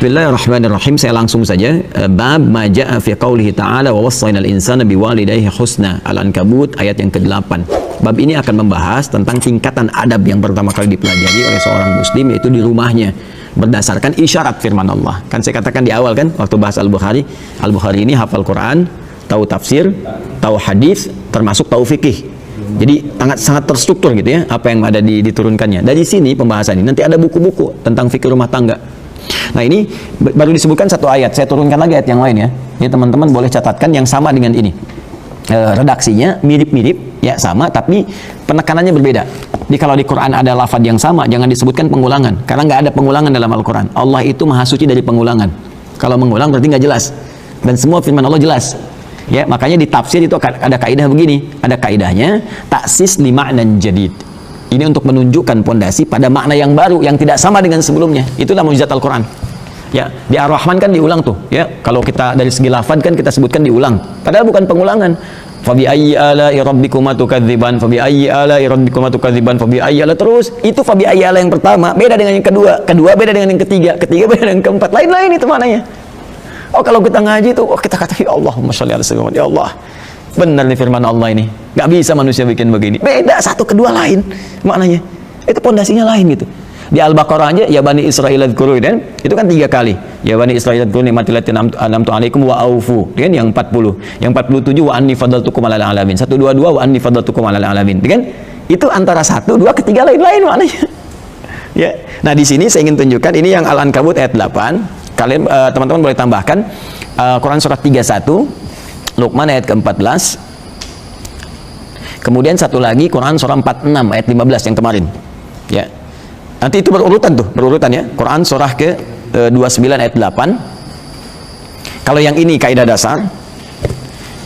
Bismillahirrahmanirrahim. Saya langsung saja. Bab ma jaa fi qoulihi ta'ala wa wassaynal insana biwalidayhi husna. Al-Ankabut ayat yang ke-8. Bab ini akan membahas tentang tingkatan adab yang pertama kali dipelajari oleh seorang muslim, yaitu di rumahnya, berdasarkan isyarat firman Allah. Kan saya katakan di awal kan waktu bahas Al-Bukhari. Al-Bukhari ini hafal Quran, tahu tafsir, tahu hadis, termasuk tahu fikih. Jadi sangat terstruktur gitu ya apa yang ada diturunkannya. Dari sini pembahasan ini nanti ada buku-buku tentang fikih rumah tangga. Nah, ini baru disebutkan satu ayat. Saya turunkan lagi ayat yang lain ya. Jadi teman-teman boleh catatkan yang sama dengan ini. Redaksinya mirip-mirip ya, sama, tapi penekanannya berbeda. Jadi kalau di Quran ada lafaz yang sama, jangan disebutkan pengulangan, karena nggak ada pengulangan dalam Al-Quran. Allah itu maha suci dari pengulangan. Kalau mengulang berarti nggak jelas. Dan semua firman Allah jelas. Ya, makanya di tafsir itu ada kaidah begini. Ada kaidahnya taksis li ma'nan jadid. Ini untuk menunjukkan pondasi pada makna yang baru yang tidak sama dengan sebelumnya. Itulah mukjizat Al-Quran. Ya, di Ar-Rahman kan diulang tuh. Ya, kalau kita dari segi lafaz kan kita sebutkan diulang. Padahal bukan pengulangan. Fabi ayyi ala'i rabbikuma tukadziban, fabi ayyi ala'i rabbikuma tukadziban, fabi ayyi ala, terus. Itu fabi ayyi ala yang pertama beda dengan yang kedua, kedua beda dengan yang ketiga, ketiga beda dengan yang keempat. Lain-lain itu maknanya. Oh, kalau kita ngaji tuh, oh, kita kata ya Allahumma sholli ala sayyidina, ya Allah. Benar nih firman Allah ini. Gak bisa manusia bikin begini. Beda satu kedua lain maknanya. Itu pondasinya lain gitu. Di Al-Baqarah aja ya Bani Israil adzkuru, dan itu kan 3 kali. Ya Bani Israil adzkuru ni'mati allati an'amtu 'alaikum wa aufu. Kan yang 40. Yang 47 wa anni fadaltukum 'alal 'alamin. 122 wa anni fadaltukum 'alal 'alamin. Kan itu antara 1, 2, ketiga lain-lain maknanya. Ya. Nah, di sini saya ingin tunjukkan ini yang Al-Ankabut ayat 8. Kalian teman-teman boleh tambahkan Quran surah 31, Luqman ayat ke-14. Kemudian satu lagi Quran surah 46 ayat 15 yang kemarin. Ya. Nanti itu berurutan ya. Quran surah ke-29 ayat 8. Kalau yang ini kaidah dasar.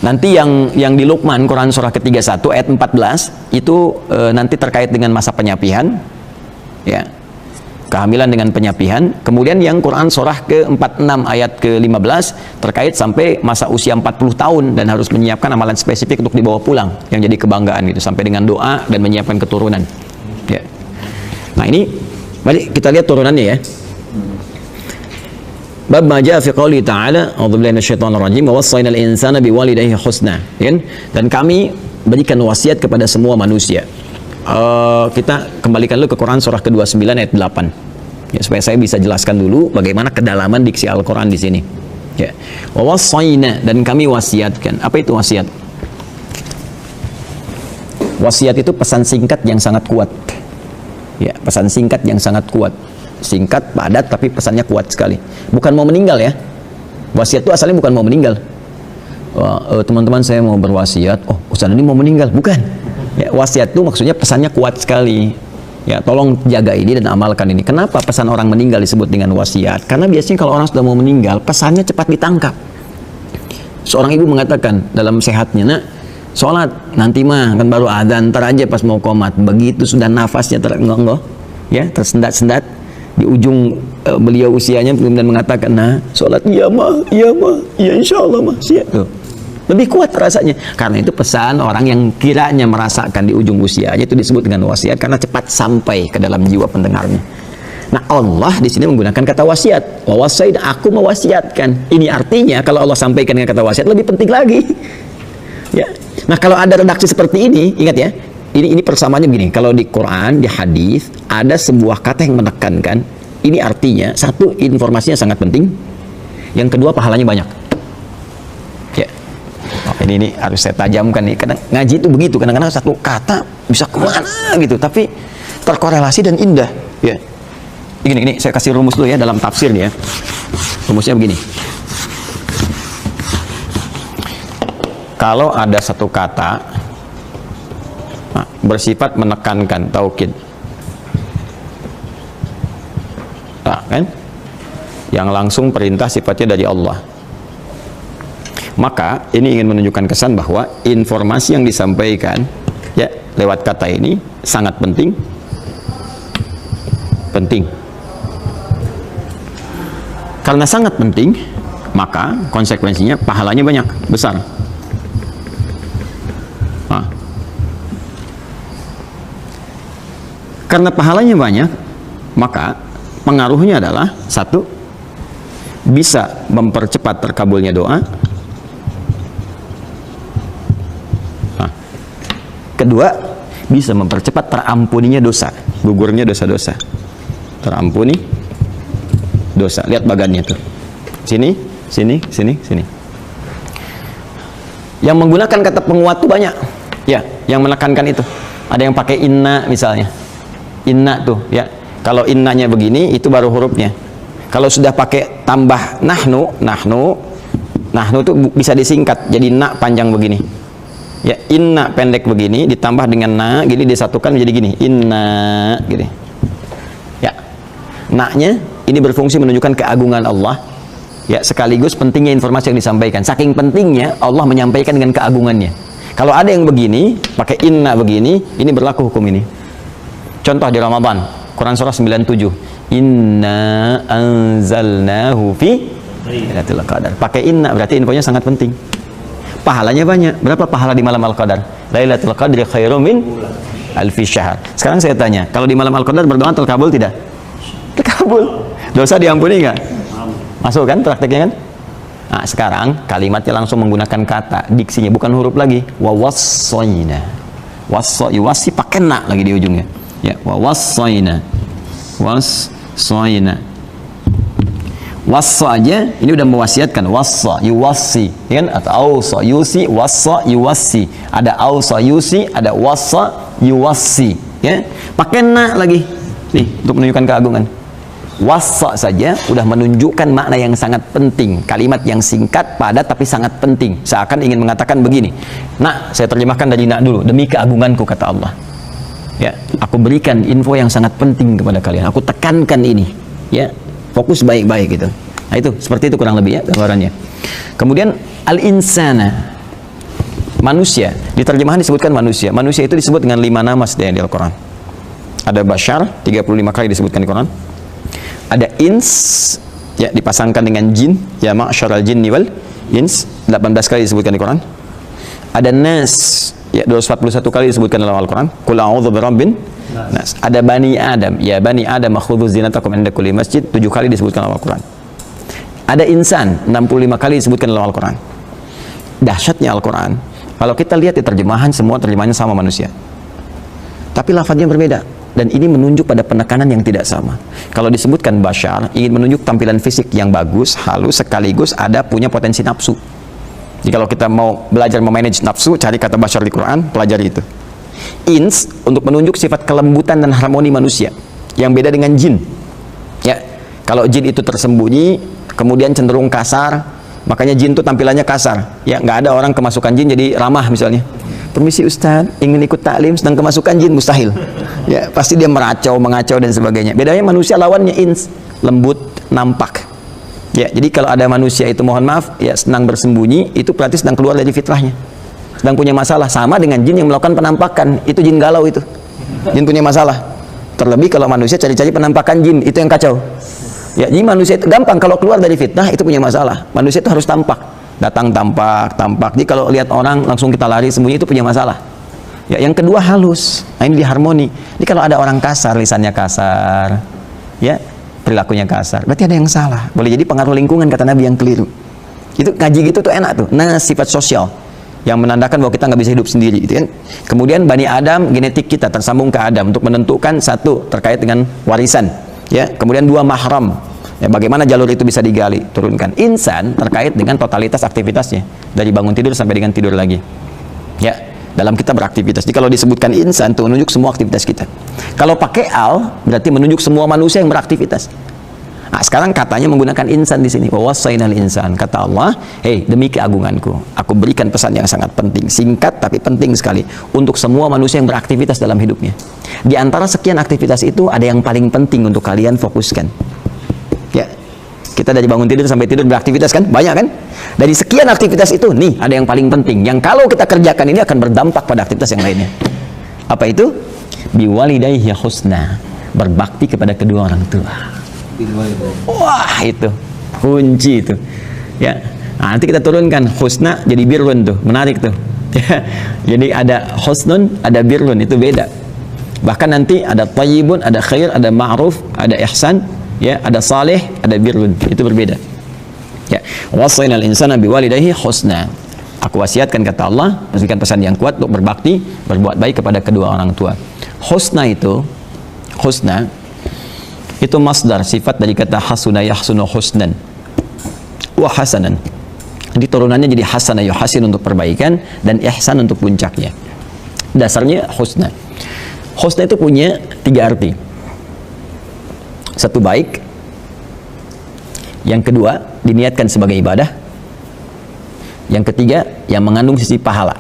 Nanti yang di Luqman Quran surah ke-31 ayat 14 itu nanti terkait dengan masa penyapihan. Ya. Kehamilan dengan penyapihan. Kemudian yang Quran surah ke-46 ayat ke-15 terkait sampai masa usia 40 tahun dan harus menyiapkan amalan spesifik untuk dibawa pulang yang jadi kebanggaan gitu, sampai dengan doa dan menyiapkan keturunan. Ya. Nah, ini mari kita lihat turunannya ya. Bab ma jaa fi qouli ta'ala, a'udzubillahi minasyaitonir rajim, wa wassaynal insana biwalidayhi husna. Dan kami berikan wasiat kepada semua manusia. Kita kembalikan dulu ke Quran surah ke-29 ayat 8 ya, supaya saya bisa jelaskan dulu bagaimana kedalaman diksi Al-Quran di sini ya. Wa wassayna, dan kami wasiatkan. Apa itu wasiat? Wasiat itu pesan singkat yang sangat kuat ya, pesan singkat yang sangat kuat, singkat, padat, tapi pesannya kuat sekali. Bukan mau meninggal ya. Wasiat itu asalnya bukan mau meninggal. Teman-teman saya mau berwasiat, oh Ustaz ini mau meninggal, bukan. Ya, wasiat itu maksudnya pesannya kuat sekali. Ya, tolong jaga ini dan amalkan ini. Kenapa pesan orang meninggal disebut dengan wasiat? Karena biasanya kalau orang sudah mau meninggal, pesannya cepat ditangkap. Seorang ibu mengatakan dalam sehatnya, nak, sholat nanti mah kan baru adzan, ntar aja pas mau qomat. Begitu sudah nafasnya ya, tersendat-sendat di ujung beliau usianya, kemudian mengatakan, nah, sholat iya mah, iya insya Allah mah, siap tuh. Lebih kuat rasanya, karena itu pesan orang yang kiranya merasakan di ujung usianya itu disebut dengan wasiat, karena cepat sampai ke dalam jiwa pendengarnya. Nah, Allah di sini menggunakan kata wasiat. Wa wasaina, aku mewasiatkan. Ini artinya kalau Allah sampaikan dengan kata wasiat lebih penting lagi. Ya. Nah, kalau ada redaksi seperti ini, ingat ya, ini persamaannya begini. Kalau di Quran, di hadis ada sebuah kata yang menekankan, ini artinya satu, informasinya sangat penting. Yang kedua, pahalanya banyak. Ini harus saya tajamkan nih. Kadang ngaji itu begitu, kadang-kadang satu kata bisa kemana gitu, tapi terkorelasi dan indah. Ya, ini saya kasih rumus dulu ya dalam tafsir nih ya. Rumusnya begini. Kalau ada satu kata bersifat menekankan taukid, nah, kan, yang langsung perintah sifatnya dari Allah, maka ini ingin menunjukkan kesan bahwa informasi yang disampaikan ya lewat kata ini sangat penting. Karena sangat penting, maka konsekuensinya pahalanya banyak, besar. Nah, karena pahalanya banyak, maka pengaruhnya adalah satu, bisa mempercepat terkabulnya doa. Nah, kedua, bisa mempercepat terampuninya dosa, gugurnya dosa-dosa, terampuni dosa. Lihat bagannya tuh, sini, sini, sini, sini. Yang menggunakan kata penguat tuh banyak, ya, yang menekankan itu. Ada yang pakai inna misalnya, inna tuh, ya. Kalau innanya begini, itu baru hurufnya. Kalau sudah pakai tambah nahnu, nahnu tuh bisa disingkat jadi na panjang begini. Ya, inna pendek begini ditambah dengan na, gini disatukan menjadi gini, inna, gini. Ya, na-nya ini berfungsi menunjukkan keagungan Allah. Ya, sekaligus pentingnya informasi yang disampaikan. Saking pentingnya Allah menyampaikan dengan keagungannya. Kalau ada yang begini, pakai inna begini, ini berlaku hukum ini. Contoh di Ramadan, Quran surah 97. Inna anzalnahu fi Lailatul Qadar. Pakai inna berarti infonya sangat penting. Pahalanya banyak. Berapa pahala di malam Al-Qadar? Lailatul Qadri khairum min alfi syahr. Sekarang saya tanya, kalau di malam Al-Qadar berdoa terkabul tidak? Terkabul. Dosa diampuni enggak? Masuk kan prakteknya kan? Nah, sekarang kalimatnya langsung menggunakan kata, diksinya bukan huruf lagi. Wa wassayna. Wasi pakai na lagi di ujungnya. Ya, wa wassayna. Wassayna. Wassa aja ini udah mewasiatkan, wassa yuwassi, ya kan? Atau ausa yusi, wassa yuwassi. Ada ausa yusi, ada wassa yuwassi, ya. Pakai na lagi. Nih, untuk menunjukkan keagungan. Wassa saja udah menunjukkan makna yang sangat penting, kalimat yang singkat padat tapi sangat penting, seakan ingin mengatakan begini. Nah, saya terjemahkan dari nak dulu. Demi keagunganku, kata Allah, ya, aku berikan info yang sangat penting kepada kalian, aku tekankan ini, ya, fokus baik-baik gitu. Nah, itu seperti itu kurang lebih ya gambarannya. Kemudian al-insana, manusia, di terjemahan disebutkan manusia. Manusia itu disebut dengan 5 nama di Al-Quran. Ada bashar 35 kali disebutkan di Quran. Ada ins, ya, dipasangkan dengan jin, ya, ma'syaral jinni wal ins, 18 kali disebutkan di Quran. Ada nas, ya, 241 kali disebutkan dalam Al-Quran. Qul a'udzu birabbin nas. Ada bani Adam, ya bani Adam khudhu zinatakum inda kulli masjid, 7 kali disebutkan dalam Al-Quran. Ada insan, 65 kali disebutkan dalam Al-Quran. Dahsyatnya Al-Quran, kalau kita lihat di terjemahan, semua terjemahannya sama manusia, tapi lafadznya berbeda. Dan ini menunjuk pada penekanan yang tidak sama. Kalau disebutkan bashar, ingin menunjuk tampilan fisik yang bagus, halus, sekaligus ada punya potensi nafsu. Jadi kalau kita mau belajar memanage nafsu, cari kata bashar di Quran, pelajari itu. Ins, untuk menunjuk sifat kelembutan dan harmoni manusia, yang beda dengan jin. Ya, kalau jin itu tersembunyi, kemudian cenderung kasar, makanya jin itu tampilannya kasar. Ya, nggak ada orang kemasukan jin jadi ramah misalnya. Permisi Ustaz, ingin ikut taklim, sedang kemasukan jin, mustahil. Ya, pasti dia meracau, mengacau dan sebagainya. Bedanya manusia lawannya ins, lembut, nampak. Ya, jadi kalau ada manusia itu mohon maaf, ya, senang bersembunyi, itu berarti sedang keluar dari fitrahnya. Sedang punya masalah, sama dengan jin yang melakukan penampakan, itu jin galau itu. Jin punya masalah. Terlebih kalau manusia cari-cari penampakan jin, itu yang kacau. Ya, jadi manusia itu gampang kalau keluar dari fitnah itu punya masalah. Manusia itu harus tampak. Datang tampak. Jadi kalau lihat orang langsung kita lari sembunyi, itu punya masalah. Ya, yang kedua halus. Nah, ini diharmoni. Jadi kalau ada orang kasar, lisannya kasar, ya, perilakunya kasar, berarti ada yang salah. Boleh jadi pengaruh lingkungan, kata Nabi, yang keliru. Itu ngaji gitu tuh enak tuh. Nah, sifat sosial yang menandakan bahwa kita nggak bisa hidup sendiri, gitu kan. Kemudian Bani Adam, genetik kita tersambung ke Adam untuk menentukan satu terkait dengan warisan, ya. Kemudian 2 mahram. Ya, bagaimana jalur itu bisa digali, turunkan. Insan terkait dengan totalitas aktivitasnya, dari bangun tidur sampai dengan tidur lagi. Ya, dalam kita beraktivitas. Jadi kalau disebutkan insan itu menunjuk semua aktivitas kita. Kalau pakai al berarti menunjuk semua manusia yang beraktivitas. Nah, sekarang katanya menggunakan insan di sini. Wa wassaynal insan, kata Allah, "Hei, demi keagunganku, aku berikan pesan yang sangat penting, singkat tapi penting sekali untuk semua manusia yang beraktivitas dalam hidupnya. Di antara sekian aktivitas itu ada yang paling penting untuk kalian fokuskan." Ya, kita dari bangun tidur sampai tidur beraktivitas kan, banyak kan? Dari sekian aktivitas itu, nih ada yang paling penting, yang kalau kita kerjakan ini akan berdampak pada aktivitas yang lainnya. Apa itu? Biwalidayhi husna, berbakti kepada kedua orang tua. Wah, itu kunci itu. Ya, nah, nanti kita turunkan husna jadi birrun tuh, menarik tuh. Ya, jadi ada husnun, ada birrun, itu beda. Bahkan nanti ada tayyibun, ada khair, ada ma'ruf, ada ihsan. Ya, ada saleh, ada birrun, itu berbeda. Ya, wasainal insana biwalidayhi husna. Aku wasiatkan, kata Allah, berikan pesan yang kuat untuk berbakti, berbuat baik kepada kedua orang tua. Husna itu masdar, sifat dari kata hasuna yahsunu husnan wa hasanan. Jadi turunannya jadi hasana yuhasin untuk perbaikan dan ihsan untuk puncaknya. Dasarnya husna. Husna itu punya 3 arti. Satu, baik. Yang kedua, diniatkan sebagai ibadah. Yang ketiga, yang mengandung sisi pahala.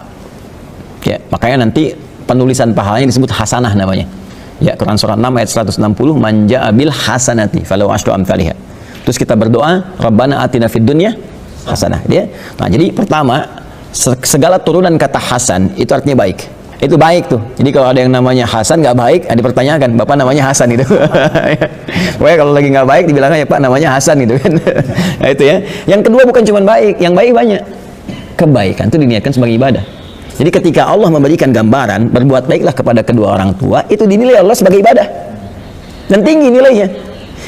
Ya, makanya nanti penulisan pahalanya disebut hasanah namanya. Ya, Quran surah 6 ayat 160, man ja'a bil hasanati falahu asyru amsalihha. Terus kita berdoa, Rabbana atina fid dunya hasanah. Ya. Nah, jadi pertama, segala turunan kata hasan itu artinya baik. Itu baik tuh. Jadi kalau ada yang namanya Hasan nggak baik, dipertanyakan, Bapak namanya Hasan gitu. Pokoknya kalau lagi nggak baik dibilangnya, ya Pak namanya Hasan gitu kan. Nah, itu ya. Yang kedua bukan cuma baik, yang baik banyak. Kebaikan itu diniatkan sebagai ibadah. Jadi ketika Allah memberikan gambaran berbuat baiklah kepada kedua orang tua, itu dinilai Allah sebagai ibadah. Dan tinggi nilainya.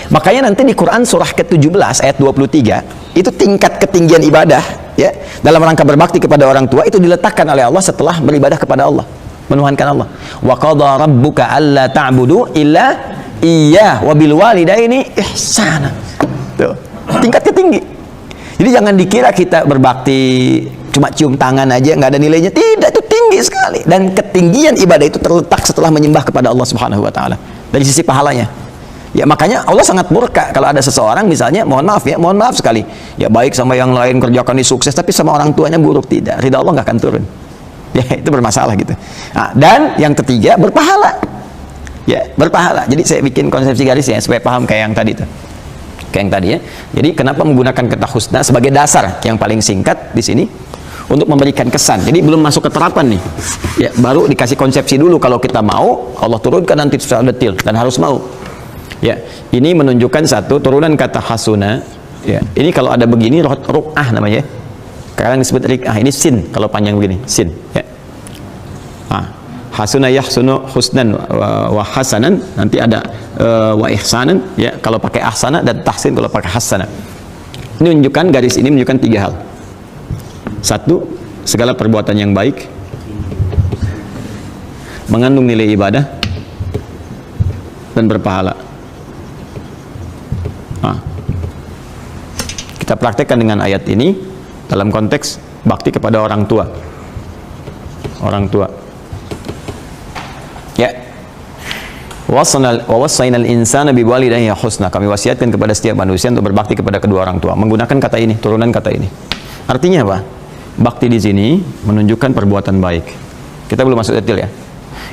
Makanya nanti di Quran surah ke-17 ayat 23, itu tingkat ketinggian ibadah ya dalam rangka berbakti kepada orang tua itu diletakkan oleh Allah setelah beribadah kepada Allah, menuhankan Allah. Wa qadha rabbuka alla ta'budu illa iyyah wa bil walidaini ihsana. Tuh, tingkat ketinggi. Jadi jangan dikira kita berbakti cuma cium tangan aja nggak ada nilainya. Tidak, itu tinggi sekali. Dan ketinggian ibadah itu terletak setelah menyembah kepada Allah Subhanahu wa taala dari sisi pahalanya. Ya, makanya Allah sangat murka kalau ada seseorang misalnya, mohon maaf sekali, ya baik sama yang lain, kerjakan ini sukses, tapi sama orang tuanya buruk, tidak, ridha Allah nggak akan turun. Ya, itu bermasalah gitu. Nah, dan yang ketiga, berpahala. Ya, berpahala. Jadi saya bikin konsepsi garis ya supaya paham kayak yang tadi tuh. Kayak yang tadi ya. Jadi kenapa menggunakan kata husna sebagai dasar yang paling singkat di sini untuk memberikan kesan. Jadi belum masuk ke terapan nih. Ya, baru dikasih konsepsi dulu, kalau kita mau, Allah turunkan nanti secara detail dan harus mau. Ya, ini menunjukkan satu turunan kata hasuna. Ya, ini kalau ada begini ruq'ah namanya. Sekarang disebut riq'ah. Ini sin kalau panjang begini, sin. Ya. Hasuna yahsunu husnan wa hasanan, nanti ada wa ihsanan. Ya, kalau pakai ahsana, dan tahsin kalau pakai hasana. Ini menunjukkan, garis ini menunjukkan 3 hal. Satu, segala perbuatan yang baik mengandung nilai ibadah dan berpahala. Kita praktekkan dengan ayat ini dalam konteks bakti kepada orang tua. Orang tua. Ya. Wa wassainal insana biwalidayhi husna. Kami wasiatkan kepada setiap manusia untuk berbakti kepada kedua orang tua. Menggunakan kata ini, turunan kata ini. Artinya apa? Bakti di sini menunjukkan perbuatan baik. Kita belum masuk detail ya.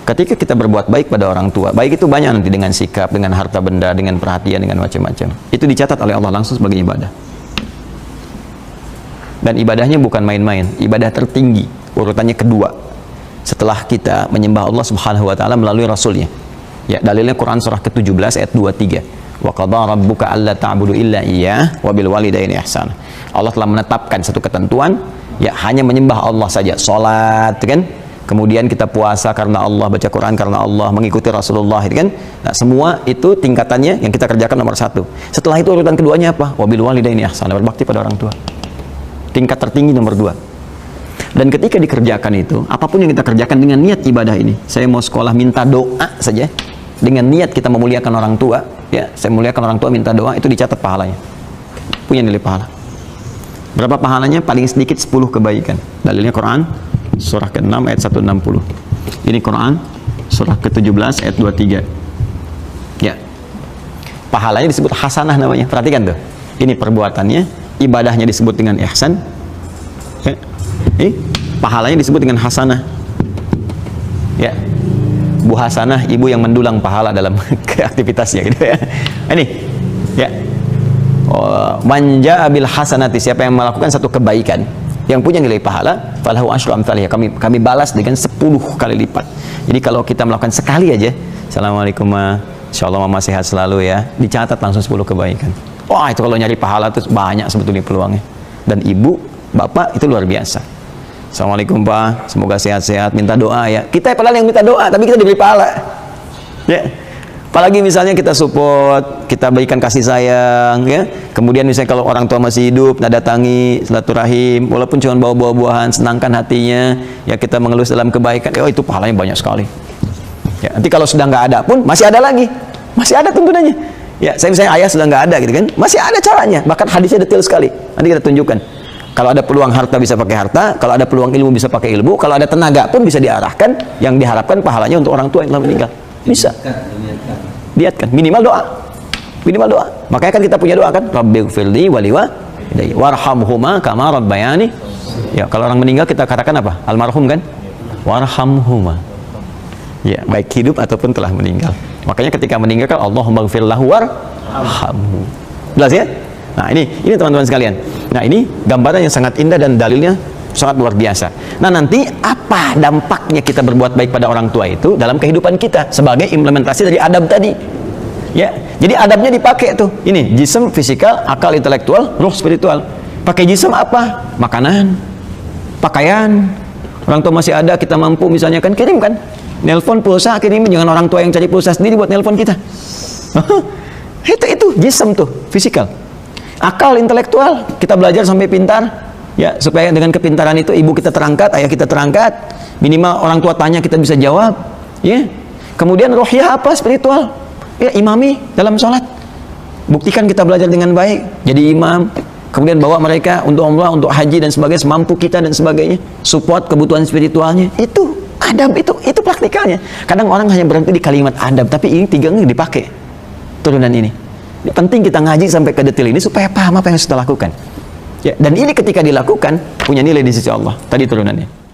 Ketika kita berbuat baik pada orang tua, baik itu banyak nanti, dengan sikap, dengan harta benda, dengan perhatian, dengan macam-macam. Itu dicatat oleh Allah langsung sebagai ibadah. Dan ibadahnya bukan main-main, ibadah tertinggi, urutannya kedua setelah kita menyembah Allah Subhanahu wa taala melalui rasulnya. Ya, dalilnya Quran surah ke-17 ayat 23. Wa qadha rabbuka alla ta'budu illa iyyah wa bil walidaini ihsana. Allah telah menetapkan satu ketentuan, ya hanya menyembah Allah saja, salat kan? Kemudian kita puasa karena Allah, baca Quran karena Allah, mengikuti Rasulullah, kan? Nah, semua itu tingkatannya yang kita kerjakan nomor 1. Setelah itu urutan keduanya apa? Wa bil walidaini ihsana, berbakti pada orang tua. Tingkat tertinggi nomor 2. Dan ketika dikerjakan itu, apapun yang kita kerjakan dengan niat ibadah ini, saya mau sekolah minta doa saja, dengan niat kita memuliakan orang tua, ya, saya memuliakan orang tua minta doa, itu dicatat pahalanya, punya nilai pahala. Berapa pahalanya? Paling sedikit 10 kebaikan. Dalilnya Quran surah ke-6 ayat 160. Ini Quran surah ke-17 ayat 23. Ya, pahalanya disebut hasanah namanya. Perhatikan tuh, ini perbuatannya, ibadahnya disebut dengan ihsan, ya. Pahalanya disebut dengan hasanah. Ya, Bu Hasanah, ibu yang mendulang pahala dalam aktivitasnya gitu ya. Ini ya, man jaa bil hasanati, siapa yang melakukan satu kebaikan yang punya nilai pahala, falahu asyru amsalihha, kami balas dengan 10 kali lipat. Jadi kalau kita melakukan sekali aja, assalamualaikum ma, insyaallah mama sehat selalu ya, dicatat langsung 10 kebaikan. Wah, itu kalau nyari pahala itu banyak sebetulnya peluangnya. Dan ibu, bapak itu luar biasa. Assalamualaikum Pak, semoga sehat-sehat, minta doa ya. Kita padahal yang minta doa, tapi kita diberi pahala. Ya. Apalagi misalnya kita support, kita berikan kasih sayang, ya. Kemudian misalnya kalau orang tua masih hidup, nah datangi, silaturahim, walaupun cuma bawa buah-buahan, senangkan hatinya, ya kita mengelus dalam kebaikan, oh itu pahalanya banyak sekali. Ya, nanti kalau sudah nggak ada pun masih ada lagi, masih ada tuntunannya. Ya, saya misalnya ayah sudah nggak ada gitu kan, masih ada caranya, bahkan hadisnya detail sekali. Nanti kita tunjukkan. Kalau ada peluang harta bisa pakai harta, kalau ada peluang ilmu bisa pakai ilmu, kalau ada tenaga pun bisa diarahkan, yang diharapkan pahalanya untuk orang tua yang telah meninggal. Bisa. Lihatkan, minimal doa. Minimal doa. Makanya kan kita punya doa kan, Rabbighfirli waliwalidayya warhamhuma kama rabbayani. Ya, kalau orang meninggal kita katakan apa? Almarhum kan? Warhamhuma. Ya, baik hidup ataupun telah meninggal. Makanya ketika meninggal kan Allahumma ighfir lahu warhamhu. Jelas ya? Nah, ini teman-teman sekalian. Nah, ini gambaran yang sangat indah dan dalilnya sangat luar biasa. Nah, nanti apa dampaknya kita berbuat baik pada orang tua itu dalam kehidupan kita sebagai implementasi dari adab tadi? Ya, jadi adabnya dipakai tuh. Ini jism, fisikal, akal intelektual, ruh spiritual. Pakai jism apa? Makanan, pakaian. Orang tua masih ada, kita mampu misalnya kan kirim kan. Nelpon pulsa kirim, jangan orang tua yang cari pulsa sendiri buat nelpon kita. itu jism tuh, fisikal. Akal intelektual, kita belajar sampai pintar. Ya, supaya dengan kepintaran itu ibu kita terangkat, ayah kita terangkat, minimal orang tua tanya kita bisa jawab, ya. Kemudian rohiyah apa? Spiritual. Ya, imami dalam sholat. Buktikan kita belajar dengan baik, jadi imam. Kemudian bawa mereka untuk umrah, untuk haji dan sebagainya, semampu kita dan sebagainya. Support kebutuhan spiritualnya. Itu adab, itu praktikalnya. Kadang orang hanya berhenti di kalimat adab, tapi ini tiga ini dipakai turunan ini. Penting kita ngaji sampai ke detail ini supaya paham apa yang harus kita lakukan. Ya, dan ini ketika dilakukan punya nilai di sisi Allah. Tadi turunannya.